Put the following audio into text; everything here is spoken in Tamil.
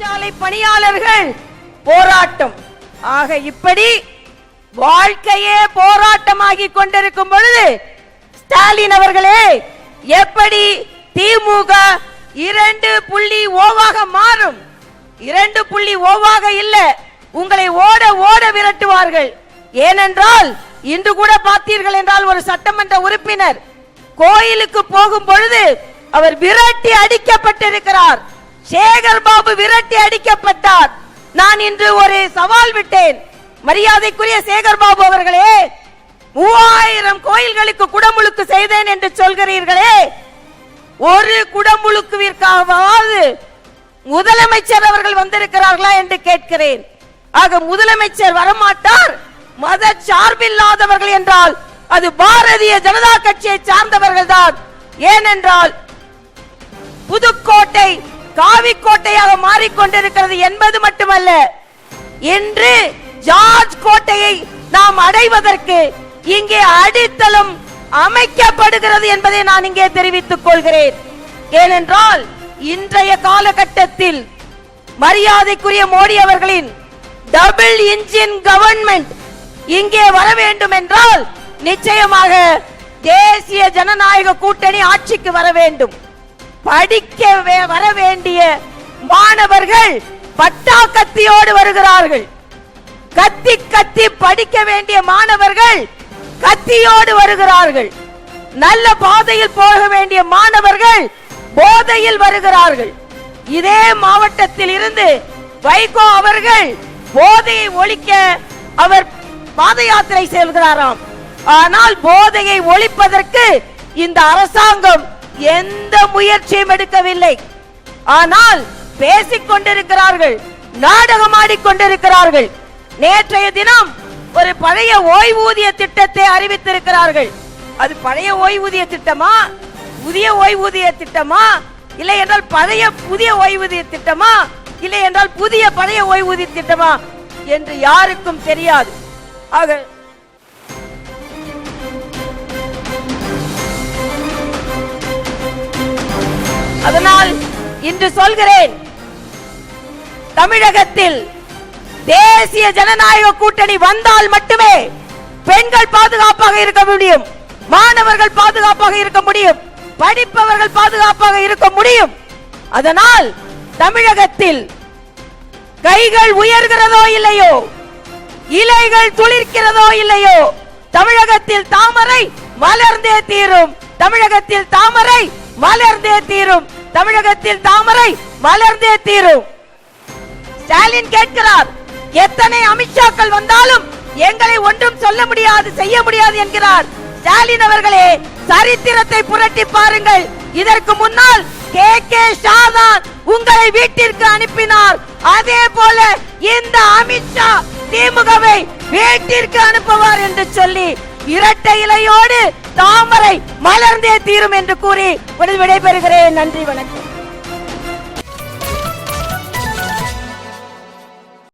சாலை பணியாளர்கள் போராட்டம் ஆக இப்படி வாழ்க்கையே போராட்டமாகி கொண்டிருக்கும் பொழுது ஸ்டாலின் அவர்களே எப்படி திமுக 2.0 மாறும்? 2.0 இல்ல, உங்களை ஓட ஓட விரட்டுவார்கள். ஏனென்றால் இன்று கூட பார்த்தீர்கள் என்றால் ஒரு சட்டமன்ற உறுப்பினர் கோயிலுக்கு போகும் பொழுது அவர் விரட்டி அடிக்கப்பட்டிருக்கிறார். சேகர் பாபு விரட்டி அடிக்கப்பட்டார். நான் இன்று ஒரு சவால் விட்டேன். மரியாதைக்குரிய சேகர் பாபு அவர்களே, 3000 கோயில்களுக்கு குடமுழுக்கு செய்தேன் என்று சொல்கிறீர்களே, ஒரு குடமுழுக்குவிற்காவது முதலமைச்சர் அவர்கள் வந்திருக்கிறார்களா என்று கேட்கிறேன். ஆக முதலமைச்சர் வரமாட்டார். மத சார்பில்லாதவர்கள் என்றால் அது பாரதிய ஜனதா கட்சியை சார்ந்தவர்கள் தான். ஏனென்றால் புதுக்கோட்டை காவிக்கோட்டையாக மாறிக்கொண்டிருக்கிறது என்பது மட்டுமல்ல, இன்று ஜார்ஜ் கோட்டையை நாம் அடைவதற்கு இங்கே அடித்தளம் அமைக்கப்படுகிறது என்பதை நான் இங்கே தெரிவித்துக் கொள்கிறேன். ஏனென்றால் இன்றைய காலகட்டத்தில் மரியாதைக்குரிய மோடி அவர்களின் டபுள் இன்ஜின் கவர்மெண்ட் இங்கே வர வேண்டும் என்றால் நிச்சயமாக தேசிய ஜனநாயக கூட்டணி ஆட்சிக்கு வர வேண்டும். படிக்க வர வேண்டிய மாணவர்கள் பட்டா கத்தியோடு வருகிறார்கள். கத்தி கத்தி படிக்க வேண்டிய மாணவர்கள் கத்தியோடு வருகிறார்கள். நல்ல பாதையில் போக வேண்டிய மாணவர்கள் போதையில் வருகிறார்கள். இதே மாவட்டத்தில் இருந்து வைகோ அவர்கள் போதையை ஒழிக்க அவர் பாத யாத்திரை செல்கிறாராம். ஆனால் போதையை ஒழிப்பதற்கு இந்த அரசாங்கம் எந்த முயற்சியும் எடுக்கவில்லை. ஆனால் பேசிக் கொண்டிருக்கிறார்கள், நாடகம் ஆடிக்கொண்டிருக்கிறார்கள். நேற்றைய தினம் ஒரு பழைய ஓய்வூதிய திட்டத்தை அறிவித்திருக்கிறார்கள். அது பழைய ஓய்வூதிய திட்டமா, புதிய ஓய்வூதிய திட்டமா, இல்லை என்றால் பழைய புதிய ஓய்வூதிய திட்டமா, இல்லை என்றால் புதிய பழைய ஓய்வூதிய திட்டமா என்று யாருக்கும் தெரியாது. ஆக அதனால் இன்று சொல்கிறேன், தமிழகத்தில் தேசிய ஜனநாயக கூட்டணி வந்தால் மட்டுமே பெண்கள் பாதுகாப்பாக இருக்க முடியும், மாணவர்கள் பாதுகாப்பாக இருக்க முடியும், படிப்பவர்கள் பாதுகாப்பாக இருக்க முடியும். அதனால் தமிழகத்தில் கைகள் உயர்கிறதோ இல்லையோ, இலைகள் துளிர்க்கிறதோ இல்லையோ, தமிழகத்தில் தாமரை மலர்ந்தே தீரும். தமிழகத்தில் தாமரை மலர்ந்தே தீரும். தமிழகத்தில் தாமரை மலர்ந்தே தீரும். ஸ்டாலின் கேட்கிறார், எத்தனை அமித்ஷாக்கள் வந்தாலும் எங்களை ஒன்றும் சொல்ல முடியாது, செய்ய முடியாது என்கிறார். ஸ்டாலின் அவர்களே, சரித்திரத்தை புரட்டி பாருங்கள். இதற்கு முன்னால் கே ஷாதான் உங்களை வீட்டிற்கு அனுப்பினார். அதே போல இந்த அமித்ஷா திமுகவை வீட்டிற்கு அனுப்புவார் என்று சொல்லி இரட்டை இலையோடு தாமரை மலர்ந்தே தீரும் என்று கூறி விடைபெறுகிறேன். நன்றி, வணக்கம்.